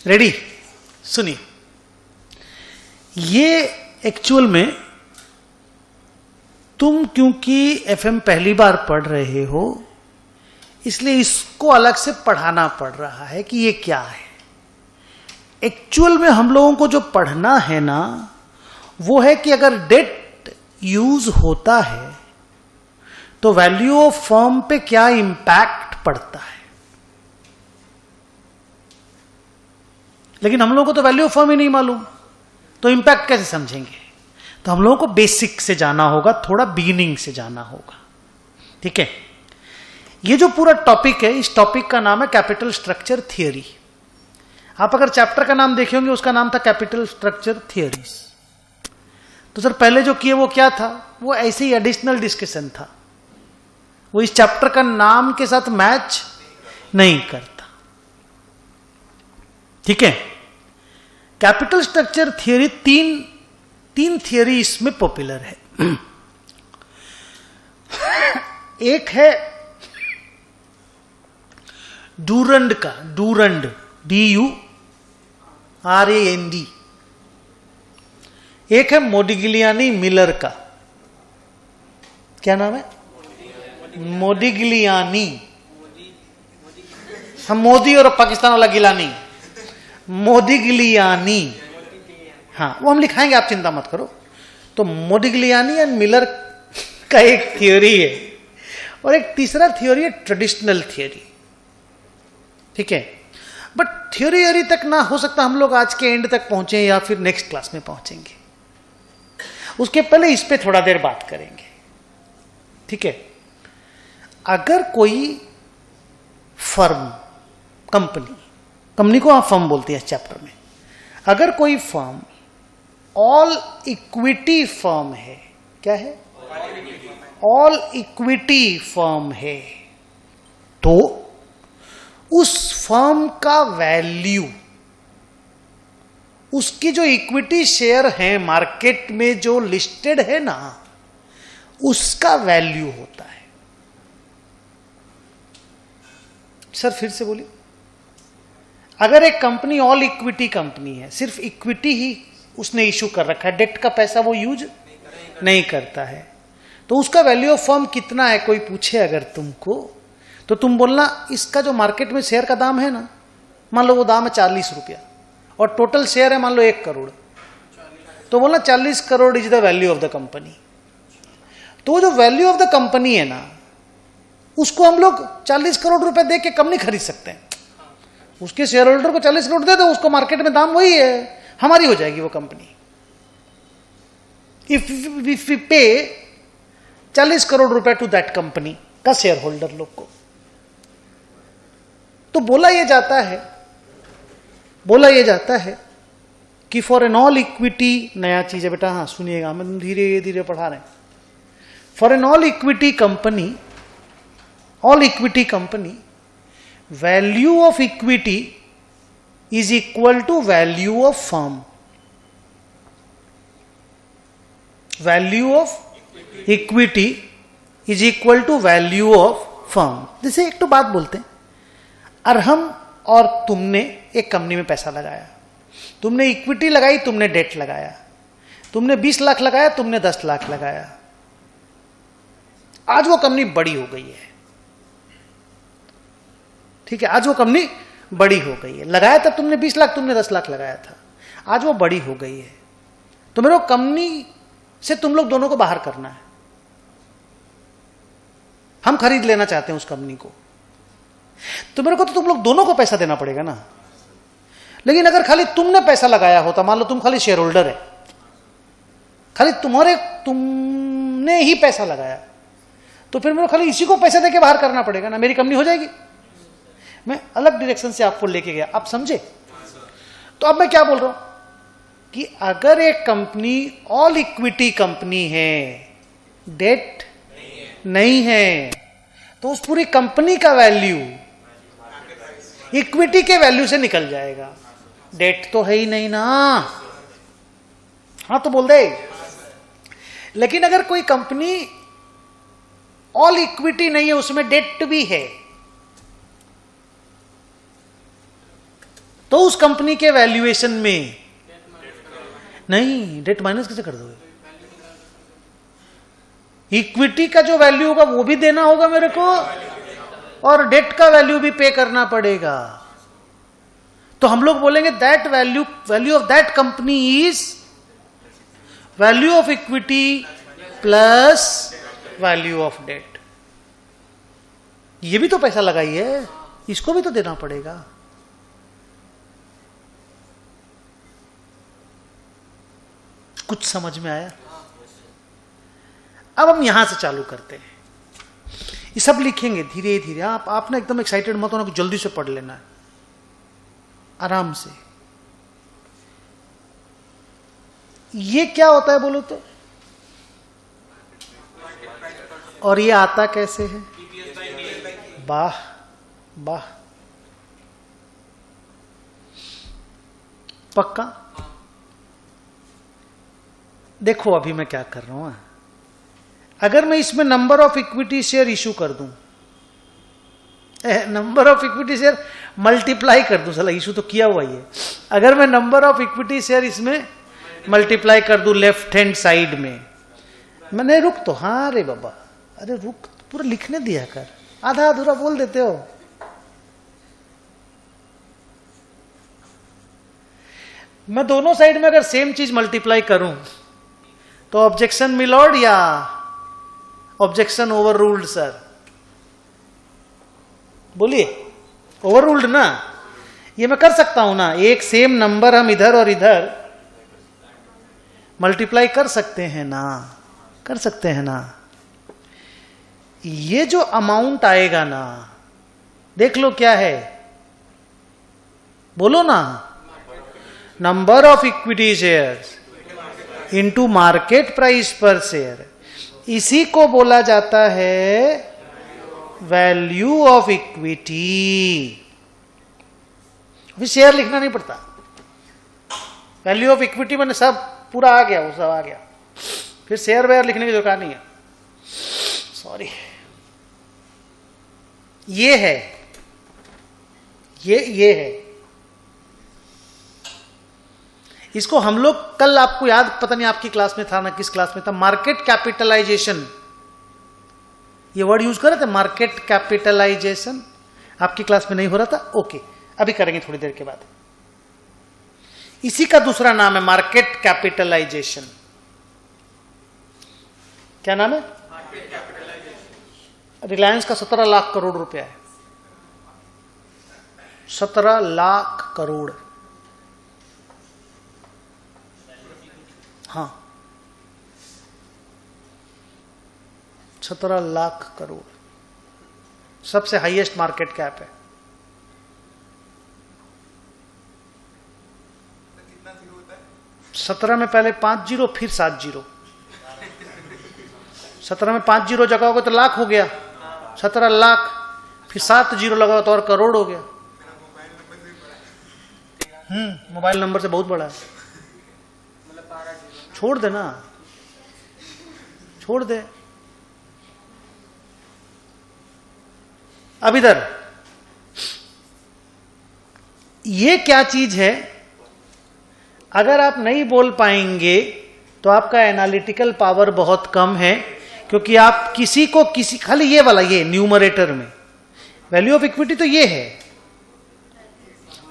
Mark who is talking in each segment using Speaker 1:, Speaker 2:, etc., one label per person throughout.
Speaker 1: Ready? सुनिए, ये actual में तुम क्योंकि एफएम पहली बार पढ़ रहे हो इसलिए इसको अलग से पढ़ाना पड़ रहा है कि ये क्या है। एक्चुअल में हम लोगों को जो पढ़ना है ना, वो है कि अगर डेट यूज होता है तो वैल्यू ऑफ फर्म पे क्या इंपैक्ट पड़ता है। लेकिन हम लोगों को तो वैल्यू ऑफ फर्म ही नहीं मालूम, तो इंपैक्ट कैसे समझेंगे? तो हम लोगों को बेसिक से जाना होगा, थोड़ा बिगिनिंग से जाना होगा। ठीक है, ये जो पूरा टॉपिक है, इस टॉपिक का नाम है कैपिटल स्ट्रक्चर थियरी। आप अगर चैप्टर का नाम देखे होंगे, उसका नाम था कैपिटल स्ट्रक्चर थियरीज। तो सर पहले जो किए वो क्या था? वो ऐसे ही एडिशनल डिस्कशन था, वो इस चैप्टर का नाम के साथ मैच नहीं करता। ठीक है, कैपिटल स्ट्रक्चर थियरी तीन थियरी इसमें पॉपुलर है। एक है डूरंड का, डूरंड DURAND। एक है मोडिग्लियानी मिलर का। क्या नाम है? मोडिग्लियानी। हम मोदी और पाकिस्तान वाला गिलानी, मोडिग्लियानी। हाँ, वो हम लिखाएंगे, आप चिंता मत करो। तो मोडिग्लियानी एंड मिलर का एक थ्योरी है, और एक तीसरा थ्योरी है ट्रेडिशनल थ्योरी। ठीक है, बट थ्योरी तक ना, हो सकता हम लोग आज के एंड तक पहुंचे या फिर नेक्स्ट क्लास में पहुंचेंगे। उसके पहले इस पे थोड़ा देर बात करेंगे। ठीक है, अगर कोई फर्म, कंपनी को आप फर्म बोलते हैं इस चैप्टर में, अगर कोई फर्म ऑल इक्विटी फर्म है, क्या है? ऑल इक्विटी फर्म है, तो उस फर्म का वैल्यू, उसकी जो इक्विटी शेयर है मार्केट में जो लिस्टेड है ना, उसका वैल्यू होता है। सर फिर से बोलिए। अगर एक कंपनी ऑल इक्विटी कंपनी है, सिर्फ इक्विटी ही उसने इशू कर रखा है, डेट का पैसा वो यूज नहीं करता है, तो उसका वैल्यू ऑफ फर्म कितना है? कोई पूछे अगर तुमको, तो तुम बोलना इसका जो मार्केट में शेयर का दाम है ना, मान लो वो दाम है 40 रुपया, और टोटल शेयर है मान लो 1 करोड़, तो बोलना 40 crore is the value of the company. तो जो वैल्यू ऑफ द कंपनी है ना, उसको हम लोग 40 करोड़ रुपए दे के कम नहीं खरीद सकते हैं। उसके शेयर होल्डर को 40 करोड़ दे दो, उसको मार्केट में दाम वही है, हमारी हो जाएगी वो कंपनी। इफ वी पे 40 करोड़ रुपए टू दैट कंपनी का शेयर होल्डर लोग को, तो बोला यह जाता है कि फॉर एन ऑल इक्विटी, नया चीज है बेटा, हाँ सुनिएगा, हम धीरे धीरे पढ़ा रहे हैं। For an all equity company value of equity is equal to value of firm. Value of equity is equal to value of firm. जैसे एक तो बात बोलते हैं, अरहम और तुमने एक कंपनी में पैसा लगाया, तुमने इक्विटी लगाई, तुमने डेट लगाया, तुमने 20 लाख लगाया, तुमने 10 लाख लगाया। आज वो कंपनी बड़ी हो गई है। ठीक है, आज वो कंपनी बड़ी हो गई है। लगाया था तुमने 20 लाख, तुमने 10 लाख लगाया था, आज वो बड़ी हो गई है। तो मेरे को कंपनी से तुम लोग दोनों को बाहर करना है। हम खरीद लेना चाहते हैं उस कंपनी को, तो मेरे को तो तुम लोग दोनों को पैसा देना पड़ेगा ना। लेकिन अगर खाली तुमने पैसा लगाया होता, मान लो तुम खाली शेयर होल्डर है, खाली तुमने ही पैसा लगाया, तो फिर मेरे को खाली इसी को पैसा देके बाहर करना पड़ेगा ना, मेरी कंपनी हो जाएगी। मैं अलग डायरेक्शन से आपको लेके गया, आप समझे? तो अब मैं क्या बोल रहा हूं कि अगर एक कंपनी ऑल इक्विटी कंपनी है, डेट नहीं है, तो उस पूरी कंपनी का वैल्यू इक्विटी के वैल्यू से निकल जाएगा। डेट तो है ही नहीं ना, हाँ तो बोल दे। लेकिन अगर कोई कंपनी ऑल इक्विटी नहीं है, उसमें डेट भी है, तो उस कंपनी के वैल्यूएशन में नहीं, डेट माइनस कैसे कर दोगे? इक्विटी का जो वैल्यू होगा वो भी देना होगा मेरे को, और डेट का वैल्यू भी पे करना पड़ेगा। तो हम लोग बोलेंगे that value of that company is value of equity plus value of debt. ये भी तो पैसा लगाई है, इसको भी तो देना पड़ेगा। कुछ समझ में आया? अब हम यहां से चालू करते हैं। ये सब लिखेंगे धीरे धीरे। आप ना एकदम एक्साइटेड मत होना कि जल्दी से पढ़ लेना है, आराम से। ये क्या होता है बोलो तो? और ये आता कैसे है? वाह वाह, पक्का? देखो अभी मैं क्या कर रहा हूं। अगर मैं इसमें number of equity share issue कर दूं, number of equity share multiply कर दूं, साला इशू तो किया हुआ ही है। अगर मैं नंबर ऑफ इक्विटी शेयर इसमें मल्टीप्लाई कर दूं लेफ्ट हैंड साइड में, मैंने रुक तो, हाँ रे बाबा, अरे रुक, पूरा लिखने दिया कर, आधा अधूरा बोल देते हो। मैं दोनों साइड में अगर सेम चीज मल्टीप्लाई करूं तो ऑब्जेक्शन मिलॉर्ड या ऑब्जेक्शन ओवर रूल्ड? सर बोलिए, ओवर रूल्ड ना? ये मैं कर सकता हूं ना, एक सेम नंबर हम इधर और इधर मल्टीप्लाई कर सकते हैं ना, कर सकते हैं ना। ये जो अमाउंट आएगा ना, देख लो क्या है, बोलो ना, number of equity shares into market price per share, इसी को बोला जाता है वैल्यू ऑफ इक्विटी। अभी शेयर लिखना नहीं पड़ता, वैल्यू ऑफ इक्विटी मैंने सब पूरा आ गया, वो सब आ गया, फिर शेयर वेयर लिखने की दरकार नहीं है, सॉरी। ये है, ये है। इसको हम लोग कल, आपको याद, पता नहीं आपकी क्लास में था ना, किस क्लास में था, मार्केट कैपिटलाइजेशन, ये वर्ड यूज कर रहे थे, मार्केट कैपिटलाइजेशन। आपकी क्लास में नहीं हो रहा था? ओके, अभी करेंगे थोड़ी देर के बाद। इसी का दूसरा नाम है मार्केट कैपिटलाइजेशन। क्या नाम है? रिलायंस का 17 लाख करोड़ रुपया है, 17 लाख करोड़। हाँ, 17 लाख करोड़, सबसे हाईएस्ट मार्केट कैप है।
Speaker 2: कितना जीरो होता है?
Speaker 1: 17 में पहले 5 जीरो, फिर 7 जीरो। 17 में 5 जीरो जगहोगे तो लाख हो गया, 17 लाख, फिर 7 जीरो लगाओ तो और करोड़ हो गया। मोबाइल नंबर से बहुत बड़ा है। छोड़ दे ना, छोड़ दे। अब इधर ये क्या चीज है, अगर आप नहीं बोल पाएंगे तो आपका एनालिटिकल पावर बहुत कम है, क्योंकि आप किसी को किसी, खाली ये वाला, ये न्यूमरेटर में वैल्यू ऑफ इक्विटी तो ये है,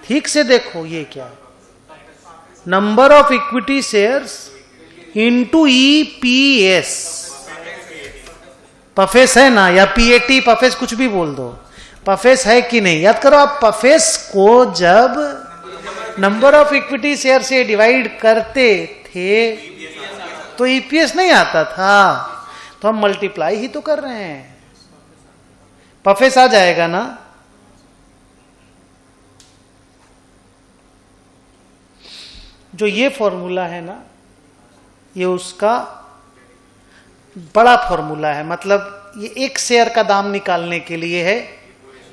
Speaker 1: ठीक से देखो ये क्या है, number of equity shares into EPS. पफेस है ना, या पीएटी, पफेस कुछ भी बोल दो, पफेस है कि नहीं, याद करो आप। पफेस को जब नंबर ऑफ इक्विटी शेयर से डिवाइड करते थे तो ईपीएस नहीं आता था, तो हम मल्टीप्लाई ही तो कर रहे हैं, पफेस आ जाएगा ना। जो ये फॉर्मूला है ना, ये उसका बड़ा फॉर्मूला है, मतलब ये एक शेयर का दाम निकालने के लिए है,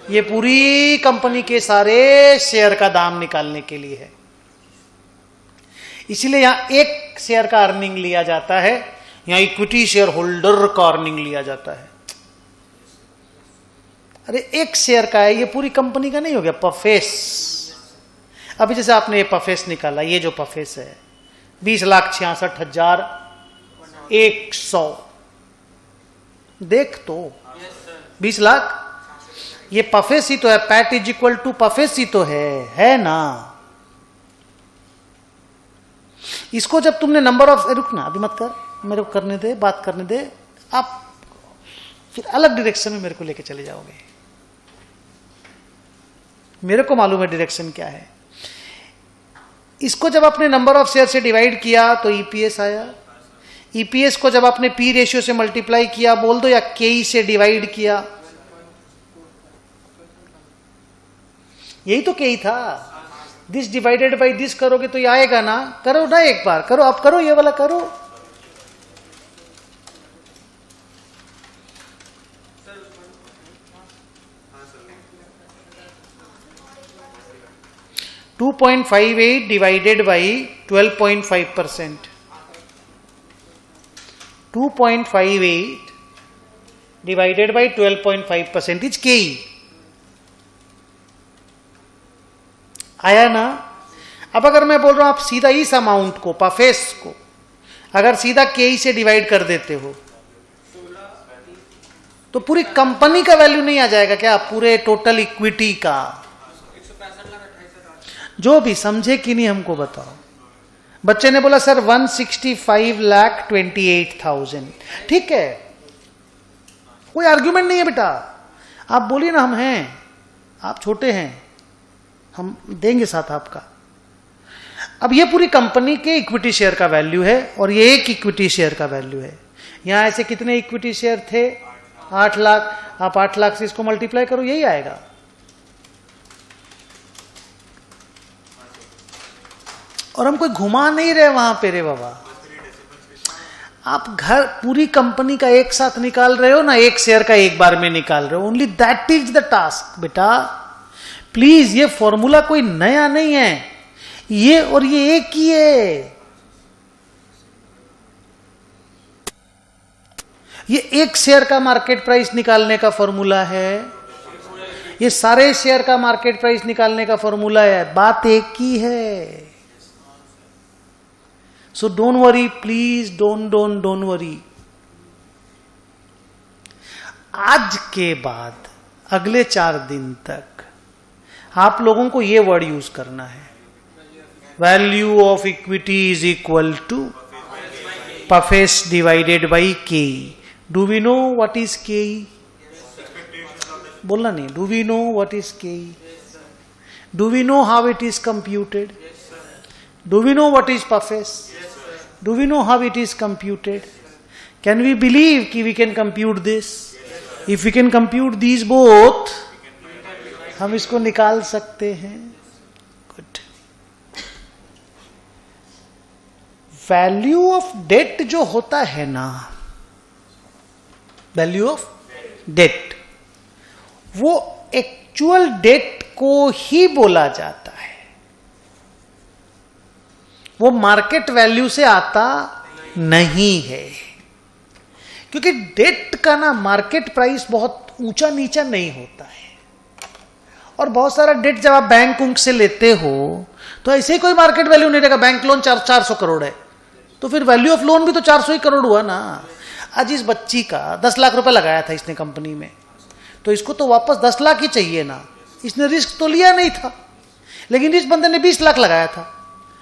Speaker 1: ये पूरी कंपनी के सारे शेयर का दाम निकालने के लिए है। इसीलिए यहां एक शेयर का अर्निंग लिया जाता है, यहां इक्विटी शेयर होल्डर का अर्निंग लिया जाता है। अरे एक शेयर का है, ये पूरी कंपनी का नहीं हो गया, पफेस। अभी जैसे आपने ये पफेस निकाला, ये जो पफेस है 20,66,100, देख तो 20 लाख, ये पफेस ही तो है, पैट इज इक्वल टू पफेस ही तो है ना। इसको जब तुमने नंबर ऑफ, रुकना अभी मत कर, मेरे को करने दे, बात करने दे, आप फिर अलग डायरेक्शन में मेरे को लेके चले जाओगे। मेरे को मालूम है डायरेक्शन क्या है। इसको जब आपने नंबर ऑफ शेयर से डिवाइड किया तो ईपीएस आया। ईपीएस को जब आपने पी रेशियो से मल्टीप्लाई किया, बोल दो, या केई से डिवाइड किया, यही तो केई था। दिस डिवाइडेड बाय दिस करोगे तो ये आएगा ना। करो ना, एक बार करो, आप करो, ये वाला करो। $2.58 divided by 12.5%, 2.58 divided by 12.5% is के। आया ना। अब अगर मैं बोल रहा हूं आप सीधा इस अमाउंट को, पफेस को, अगर सीधा के से डिवाइड कर देते हो तो पूरी कंपनी का वैल्यू नहीं आ जाएगा क्या? पूरे टोटल इक्विटी का। जो भी समझे कि नहीं हमको बताओ। बच्चे ने बोला सर 165,28,000, ठीक है, कोई आर्ग्यूमेंट नहीं है बेटा। आप बोलिए ना हम हैं, आप छोटे हैं, हम देंगे साथ आपका। अब ये पूरी कंपनी के इक्विटी शेयर का वैल्यू है और ये एक इक्विटी शेयर का वैल्यू है। यहां ऐसे कितने इक्विटी शेयर थे? 8 लाख। आप 8 लाख से इसको मल्टीप्लाई करो, यही आएगा। और हम कोई घुमा नहीं रहे वहां पे रे बाबा। आप घर पूरी कंपनी का एक साथ निकाल रहे हो ना, एक शेयर का एक बार में निकाल रहे हो। Only that is the task बेटा। प्लीज, ये फॉर्मूला कोई नया नहीं है, ये और ये एक ही है। ये एक शेयर का मार्केट प्राइस निकालने का फॉर्मूला है, ये सारे शेयर का मार्केट प्राइस निकालने का फॉर्मूला है। बात एक ही है। So don't worry please, don't worry. आज के बाद अगले 4 दिन तक आप लोगों को यह वर्ड यूज करना है, value of equity is equal to पफेस divided by K. Do we know what is K? बोलना नहीं। Do we know what is K? Do we know how it is computed? Do we know what is पफेस? Do we know how it is computed? Can we believe कि we can compute this? If we can compute these both, हम इसको निकाल सकते हैं। Good. Value of debt जो होता है ना, value of debt, वो actual debt को ही बोला जाता है। वो मार्केट वैल्यू से आता नहीं है, क्योंकि डेट का ना मार्केट प्राइस बहुत ऊंचा नीचा नहीं होता है। और बहुत सारा डेट जब आप बैंक से लेते हो तो ऐसे ही कोई मार्केट वैल्यू नहीं रहेगा। बैंक लोन 400 करोड़ है तो फिर वैल्यू ऑफ लोन भी तो 400 ही करोड़ हुआ ना। आज इस बच्ची का 10 लाख रुपए लगाया था इसने कंपनी में, तो इसको तो वापस 10 लाख ही चाहिए ना। इसने रिस्क तो लिया नहीं था, लेकिन इस बंदे ने 20 लाख लगाया था।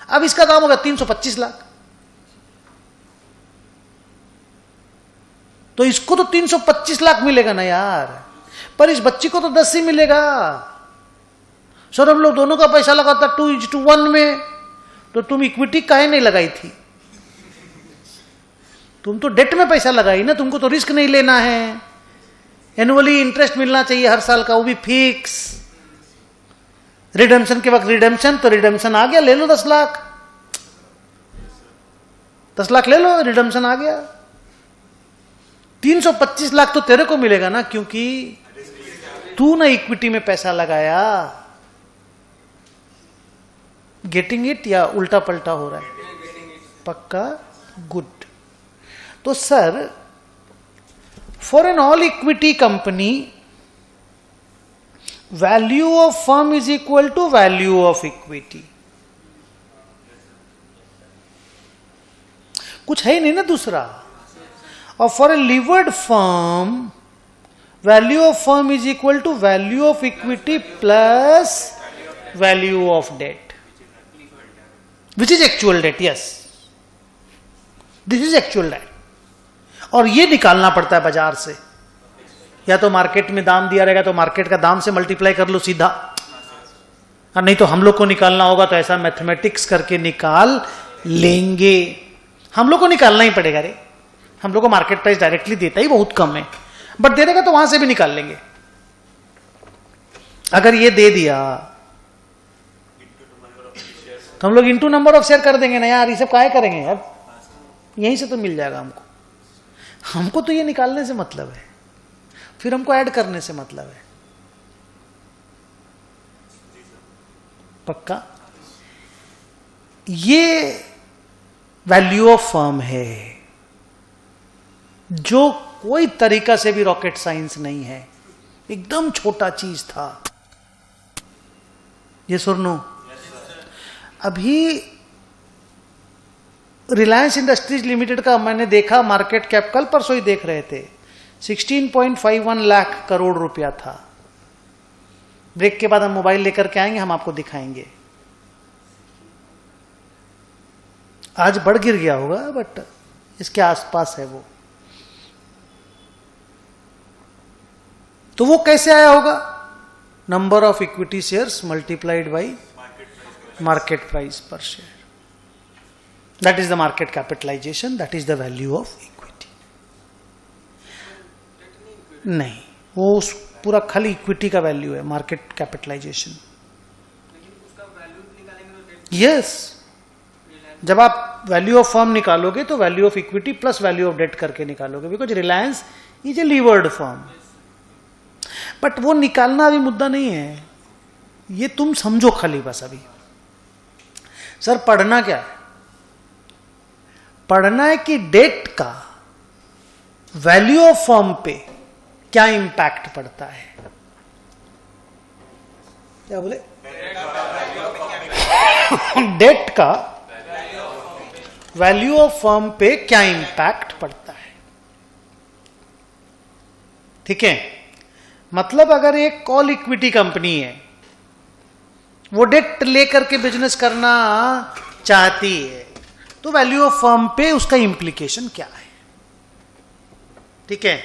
Speaker 1: अब इसका दाम होगा 325 लाख, तो इसको तो 325 लाख मिलेगा ना यार, पर इस बच्ची को तो 10 ही मिलेगा। सर हम लोग दोनों का पैसा लगाता 2:1 में, तो तुम इक्विटी काहे नहीं लगाई थी? तुम तो डेट में पैसा लगाई ना, तुमको तो रिस्क नहीं लेना है। एनुअली इंटरेस्ट मिलना चाहिए हर साल का, वो भी फिक्स। रिडेम्पशन के वक्त रिडेम्पशन, तो रिडेम्पशन आ गया, ले लो 10 लाख, 10 लाख ले लो, रिडेम्पशन आ गया। 325 लाख तो तेरे को मिलेगा ना, क्योंकि तू ना इक्विटी में पैसा लगाया। गेटिंग इट या उल्टा पलटा हो रहा है? पक्का? गुड। तो sir for an all equity company value of firm is equal to value of equity. कुछ है ही नहीं ना दूसरा। और for a levered firm value of firm is equal to value of equity plus value of debt, which is actual debt. Yes, this is actual debt. और ये निकालना पड़ता है बाजार से, या तो मार्केट में दाम दिया रहेगा तो मार्केट का दाम से मल्टीप्लाई कर लो सीधा, और नहीं तो हम लोग को निकालना होगा तो ऐसा मैथमेटिक्स करके निकाल लेंगे। हम लोग को निकालना ही पड़ेगा रे, हम लोग को मार्केट प्राइस डायरेक्टली देता ही बहुत कम है, बट दे देगा तो वहां से भी निकाल लेंगे। अगर ये दे दिया तो हम लोग इंटू नंबर ऑफ शेयर कर देंगे ना यार, ये सब काहे करेंगे यार, यहीं से तो मिल जाएगा हमको। हमको तो ये निकालने से मतलब है, फिर हमको ऐड करने से मतलब है। पक्का? ये वैल्यू ऑफ फर्म है, जो कोई तरीका से भी रॉकेट साइंस नहीं है, एकदम छोटा चीज था। ये सुनो, अभी रिलायंस इंडस्ट्रीज लिमिटेड का मैंने देखा मार्केट कैप, कल परसों ही देख रहे थे, 16.51 लाख करोड़ रुपया था। ब्रेक के बाद हम मोबाइल लेकर के आएंगे, हम आपको दिखाएंगे। आज बढ़ गिर गया होगा, बट इसके आसपास है वो। तो वो कैसे आया होगा? Number of equity shares multiplied by market price per share. That is the market capitalization, that is the value of equity. नहीं, वो पूरा खाली इक्विटी का वैल्यू है, मार्केट कैपिटलाइजेशन। यस, जब आप वैल्यू ऑफ फर्म निकालोगे तो value of equity plus value of debt करके निकालोगे, because Reliance is a levered firm. But वो निकालना अभी मुद्दा नहीं है, ये तुम समझो खाली बस। अभी सर पढ़ना क्या है? पढ़ना है कि डेट का वैल्यू ऑफ फर्म पे क्या इंपैक्ट पड़ता है। क्या बोले? डेट का वैल्यू ऑफ फर्म पे क्या इंपैक्ट पड़ता है। ठीक है, मतलब अगर एक कॉल इक्विटी कंपनी है, वो डेट लेकर के बिजनेस करना चाहती है, तो वैल्यू ऑफ फर्म पे उसका इंप्लीकेशन क्या है। ठीक है,